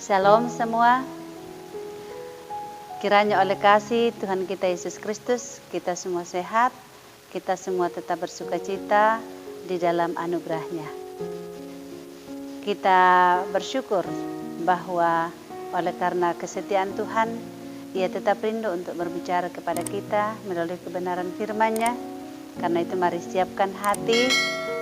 Shalom semua. Kiranya oleh kasih Tuhan kita Yesus Kristus, kita semua sehat, kita semua tetap bersukacita di dalam anugerah-Nya. Kita bersyukur bahwa oleh karena kesetiaan Tuhan, Ia tetap rindu untuk berbicara kepada kita melalui kebenaran firman-Nya. Karena itu mari siapkan hati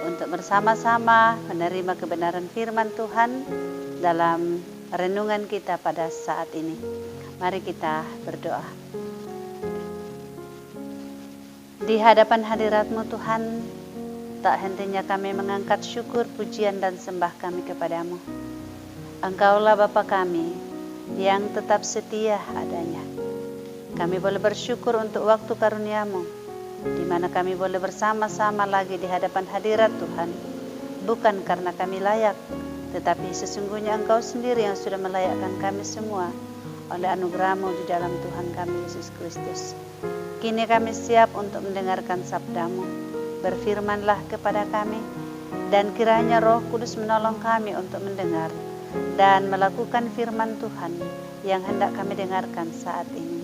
untuk bersama-sama menerima kebenaran firman Tuhan dalam renungan kita pada saat ini. Mari kita berdoa. Di hadapan hadirat-Mu Tuhan, tak hentinya kami mengangkat syukur, pujian dan sembah kami kepadamu. Engkaulah Bapa kami yang tetap setia adanya. Kami boleh bersyukur untuk waktu karunia-Mu, di mana kami boleh bersama-sama lagi di hadapan hadirat Tuhan. Bukan karena kami layak, tetapi sesungguhnya Engkau sendiri yang sudah melayakkan kami semua oleh anugerah-Mu di dalam Tuhan kami Yesus Kristus. Kini kami siap untuk mendengarkan sabda-Mu. Berfirmanlah kepada kami, dan kiranya Roh Kudus menolong kami untuk mendengar dan melakukan firman Tuhan yang hendak kami dengarkan saat ini.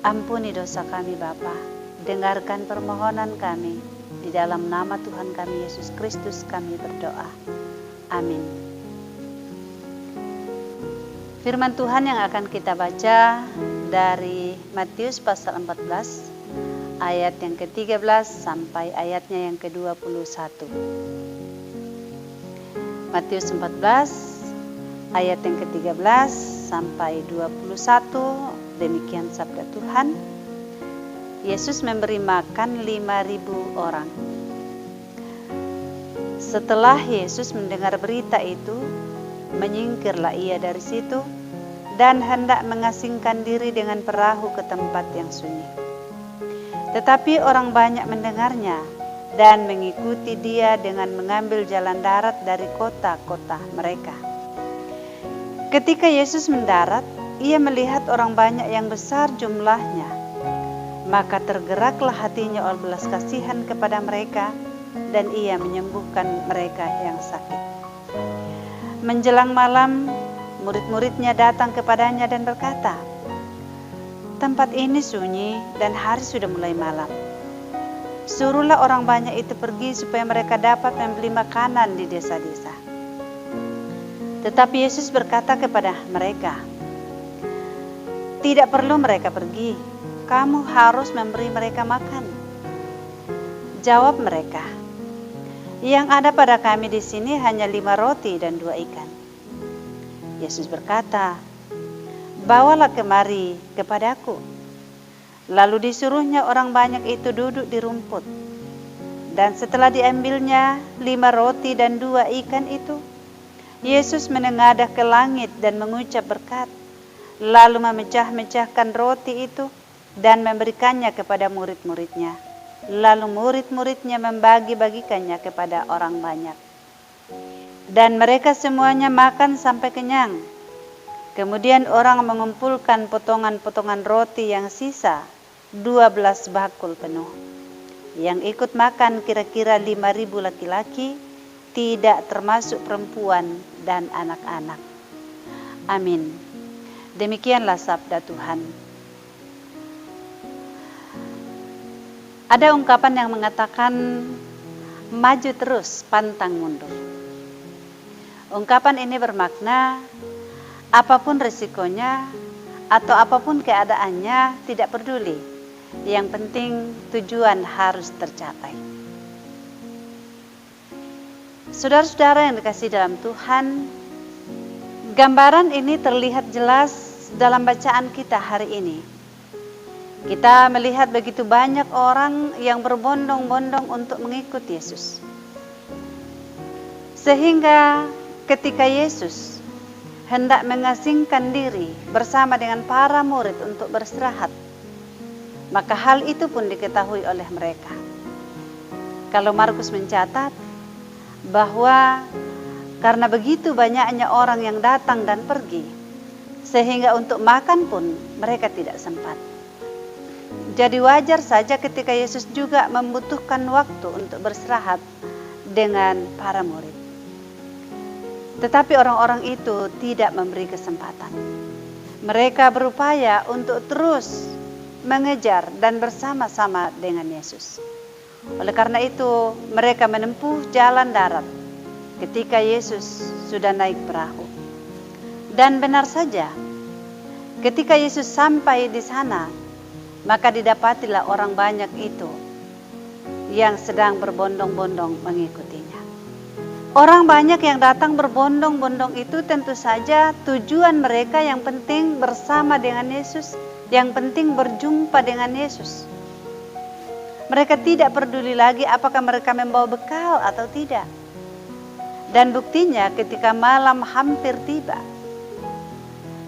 Ampuni dosa kami Bapa. Dengarkan permohonan kami, di dalam nama Tuhan kami Yesus Kristus kami berdoa. Amin. Firman Tuhan yang akan kita baca dari Matius pasal 14, ayat yang ke-13 sampai ayatnya yang ke-21. Matius 14, ayat yang ke-13 sampai 21, demikian sabda Tuhan. Yesus memberi makan 5.000 orang. Setelah Yesus mendengar berita itu, menyingkirlah ia dari situ dan hendak mengasingkan diri dengan perahu ke tempat yang sunyi. Tetapi orang banyak mendengarnya dan mengikuti dia dengan mengambil jalan darat dari kota-kota mereka. Ketika Yesus mendarat, ia melihat orang banyak yang besar jumlahnya. Maka tergeraklah hatinya oleh belas kasihan kepada mereka, dan ia menyembuhkan mereka yang sakit. Menjelang malam, murid-muridnya datang kepadanya dan berkata, "Tempat ini sunyi dan hari sudah mulai malam. Suruhlah orang banyak itu pergi supaya mereka dapat membeli makanan di desa-desa." Tetapi Yesus berkata kepada mereka, "Tidak perlu mereka pergi. Kamu harus memberi mereka makan." Jawab mereka, "Yang ada pada kami di sini hanya 5 roti dan 2 ikan." Yesus berkata, "Bawalah kemari kepadaku." Lalu disuruhnya orang banyak itu duduk di rumput. Dan setelah diambilnya 5 roti dan 2 ikan itu, Yesus menengadah ke langit dan mengucap berkat, lalu memecah-mecahkan roti itu dan memberikannya kepada murid-muridnya. Lalu murid-muridnya membagi-bagikannya kepada orang banyak. Dan mereka semuanya makan sampai kenyang. Kemudian orang mengumpulkan potongan-potongan roti yang sisa, 12 bakul penuh. Yang ikut makan kira-kira 5.000 laki-laki, tidak termasuk perempuan dan anak-anak. Amin. Demikianlah sabda Tuhan. Ada ungkapan yang mengatakan, maju terus, pantang mundur. Ungkapan ini bermakna, apapun risikonya atau apapun keadaannya tidak peduli. Yang penting tujuan harus tercapai. Saudara-saudara yang dikasihi dalam Tuhan, gambaran ini terlihat jelas dalam bacaan kita hari ini. Kita melihat begitu banyak orang yang berbondong-bondong untuk mengikut Yesus. Sehingga ketika Yesus hendak mengasingkan diri bersama dengan para murid untuk beristirahat, maka hal itu pun diketahui oleh mereka. Kalau Markus mencatat bahwa karena begitu banyaknya orang yang datang dan pergi, sehingga untuk makan pun mereka tidak sempat. Jadi wajar saja ketika Yesus juga membutuhkan waktu untuk beristirahat dengan para murid. Tetapi orang-orang itu tidak memberi kesempatan. Mereka berupaya untuk terus mengejar dan bersama-sama dengan Yesus. Oleh karena itu, mereka menempuh jalan darat ketika Yesus sudah naik perahu. Dan benar saja, ketika Yesus sampai di sana, maka didapatilah orang banyak itu yang sedang berbondong-bondong mengikutinya. Orang banyak yang datang berbondong-bondong itu tentu saja tujuan mereka yang penting bersama dengan Yesus, yang penting berjumpa dengan Yesus. Mereka tidak peduli lagi apakah mereka membawa bekal atau tidak. Dan buktinya ketika malam hampir tiba,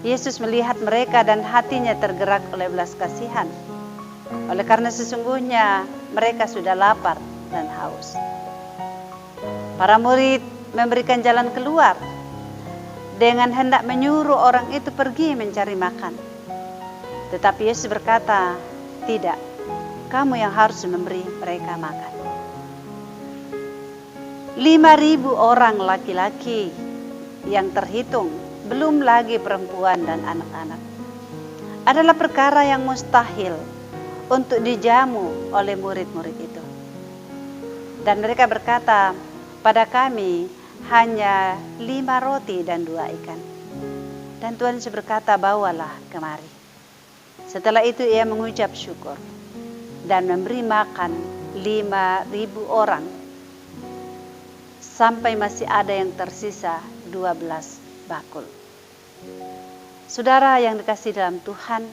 Yesus melihat mereka dan hatinya tergerak oleh belas kasihan. Oleh karena sesungguhnya mereka sudah lapar dan haus. Para murid memberikan jalan keluar dengan hendak menyuruh orang itu pergi mencari makan. Tetapi Yesus berkata, "Tidak, kamu yang harus memberi mereka makan." 5.000 orang laki-laki yang terhitung, belum lagi perempuan dan anak-anak, adalah perkara yang mustahil untuk dijamu oleh murid-murid itu. Dan mereka berkata, "Pada kami hanya 5 roti dan 2 ikan. Dan Tuhan Yesus berkata, "Bawalah kemari." Setelah itu ia mengucap syukur dan memberi makan 5.000 orang, sampai masih ada yang tersisa 12 bakul. Saudara yang dikasihi dalam Tuhan,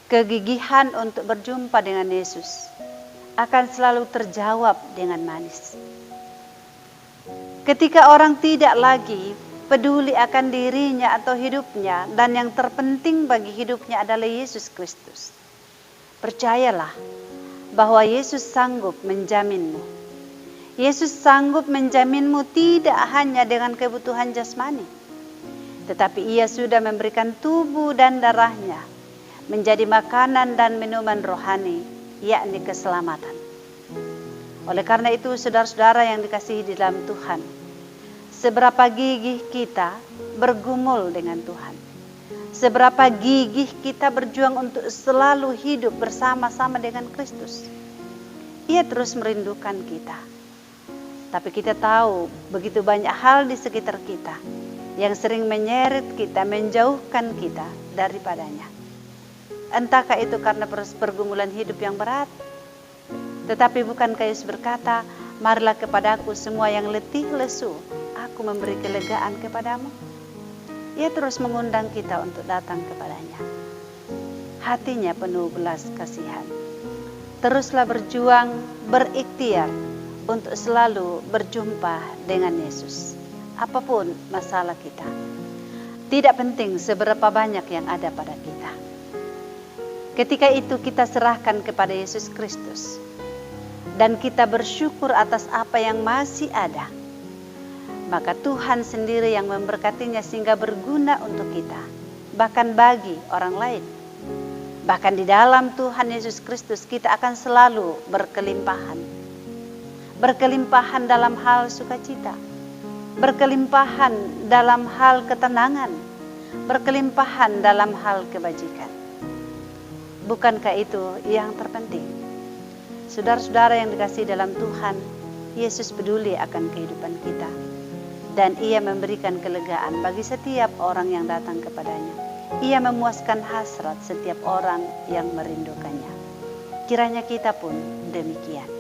kegigihan untuk berjumpa dengan Yesus akan selalu terjawab dengan manis. Ketika orang tidak lagi peduli akan dirinya atau hidupnya, dan yang terpenting bagi hidupnya adalah Yesus Kristus, percayalah bahwa Yesus sanggup menjaminmu. Yesus sanggup menjaminmu tidak hanya dengan kebutuhan jasmani, tetapi Ia sudah memberikan tubuh dan darahnya menjadi makanan dan minuman rohani, yakni keselamatan. Oleh karena itu, saudara-saudara yang dikasihi di dalam Tuhan, seberapa gigih kita bergumul dengan Tuhan, seberapa gigih kita berjuang untuk selalu hidup bersama-sama dengan Kristus, Ia terus merindukan kita. Tapi kita tahu begitu banyak hal di sekitar kita yang sering menyeret kita, menjauhkan kita daripadanya. Entahkah itu karena pergumulan hidup yang berat? Tetapi bukankah Yesus berkata, "Marilah kepadaku semua yang letih lesu, aku memberi kelegaan kepadamu." Ia terus mengundang kita untuk datang kepadanya. Hatinya penuh belas kasihan. Teruslah berjuang, berikhtiar untuk selalu berjumpa dengan Yesus. Apapun masalah kita, tidak penting seberapa banyak yang ada pada kita. Ketika itu kita serahkan kepada Yesus Kristus, dan kita bersyukur atas apa yang masih ada, maka Tuhan sendiri yang memberkatinya sehingga berguna untuk kita, bahkan bagi orang lain. Bahkan di dalam Tuhan Yesus Kristus kita akan selalu berkelimpahan. Berkelimpahan dalam hal sukacita, berkelimpahan dalam hal ketenangan, berkelimpahan dalam hal kebajikan. Bukankah itu yang terpenting? Saudara-saudara yang dikasihi dalam Tuhan, Yesus peduli akan kehidupan kita, dan Ia memberikan kelegaan bagi setiap orang yang datang kepadanya. Ia memuaskan hasrat setiap orang yang merindukannya. Kiranya kita pun demikian.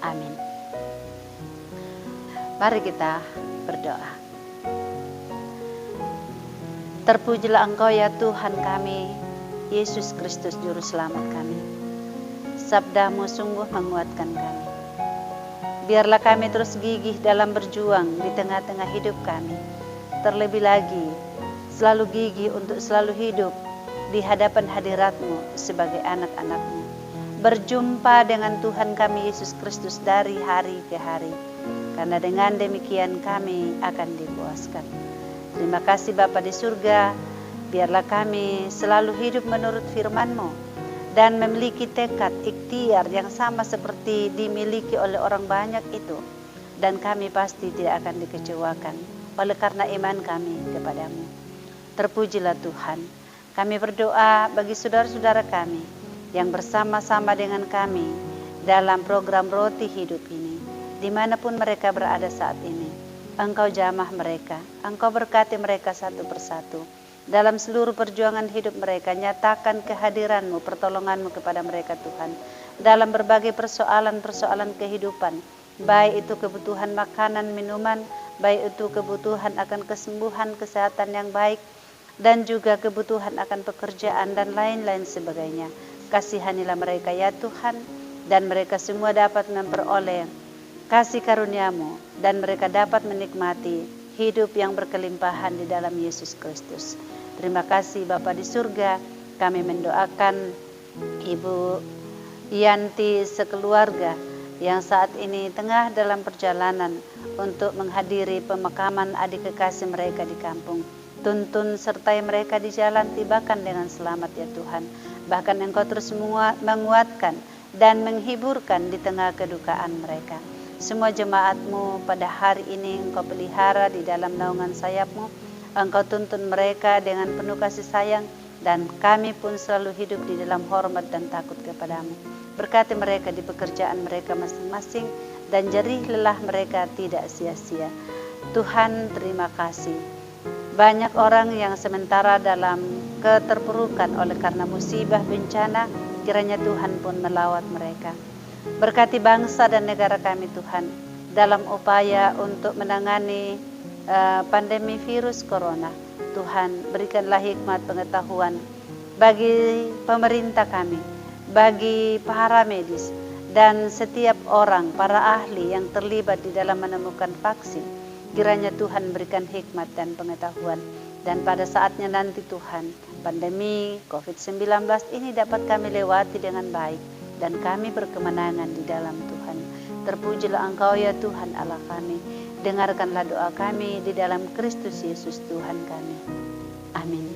Amin. Mari kita berdoa. Terpujilah Engkau ya Tuhan kami, Yesus Kristus Juru Selamat kami. Sabdamu sungguh menguatkan kami. Biarlah kami terus gigih dalam berjuang di tengah-tengah hidup kami. Terlebih lagi, selalu gigih untuk selalu hidup di hadapan hadirat-Mu sebagai anak-anak-Mu. Berjumpa dengan Tuhan kami Yesus Kristus dari hari ke hari. Karena dengan demikian kami akan dipuaskan. Terima kasih Bapa di surga. Biarlah kami selalu hidup menurut firman-Mu dan memiliki tekad ikhtiar yang sama seperti dimiliki oleh orang banyak itu, dan kami pasti tidak akan dikecewakan oleh karena iman kami kepadamu. Terpujilah Tuhan. Kami berdoa bagi saudara-saudara kami yang bersama-sama dengan kami dalam program Roti Hidup ini, dimanapun mereka berada saat ini. Engkau jamah mereka, Engkau berkati mereka satu persatu. Dalam seluruh perjuangan hidup mereka, nyatakan kehadiran-Mu, pertolongan-Mu kepada mereka Tuhan. Dalam berbagai persoalan-persoalan kehidupan, baik itu kebutuhan makanan, minuman, baik itu kebutuhan akan kesembuhan, kesehatan yang baik, dan juga kebutuhan akan pekerjaan dan lain-lain sebagainya. Kasihanilah mereka ya Tuhan, dan mereka semua dapat memperoleh kasih karunia-Mu, dan mereka dapat menikmati hidup yang berkelimpahan di dalam Yesus Kristus. Terima kasih Bapa di surga. Kami mendoakan Ibu Yanti sekeluarga yang saat ini tengah dalam perjalanan untuk menghadiri pemakaman adik kekasih mereka di kampung. Tuntun sertai mereka di jalan, tibakan dengan selamat ya Tuhan. Bahkan Engkau terus menguatkan dan menghiburkan di tengah kedukaan mereka. Semua jemaat-Mu pada hari ini Engkau pelihara di dalam naungan sayap-Mu. Engkau tuntun mereka dengan penuh kasih sayang, dan kami pun selalu hidup di dalam hormat dan takut kepadamu. Berkati mereka di pekerjaan mereka masing-masing, dan jerih lelah mereka tidak sia-sia. Tuhan, terima kasih. Banyak orang yang sementara dalam keterpurukan oleh karena musibah bencana, kiranya Tuhan pun melawat mereka. Berkati bangsa dan negara kami Tuhan, dalam upaya untuk menangani pandemi virus corona. Tuhan, berikanlah hikmat pengetahuan bagi pemerintah kami, bagi para medis, dan setiap orang, para ahli yang terlibat di dalam menemukan vaksin. Kiranya Tuhan berikan hikmat dan pengetahuan, dan pada saatnya nanti Tuhan, pandemi COVID-19 ini dapat kami lewati dengan baik, dan kami berkemenangan di dalam Tuhan. Terpujilah Engkau ya Tuhan Allah kami. Dengarkanlah doa kami di dalam Kristus Yesus Tuhan kami. Amin.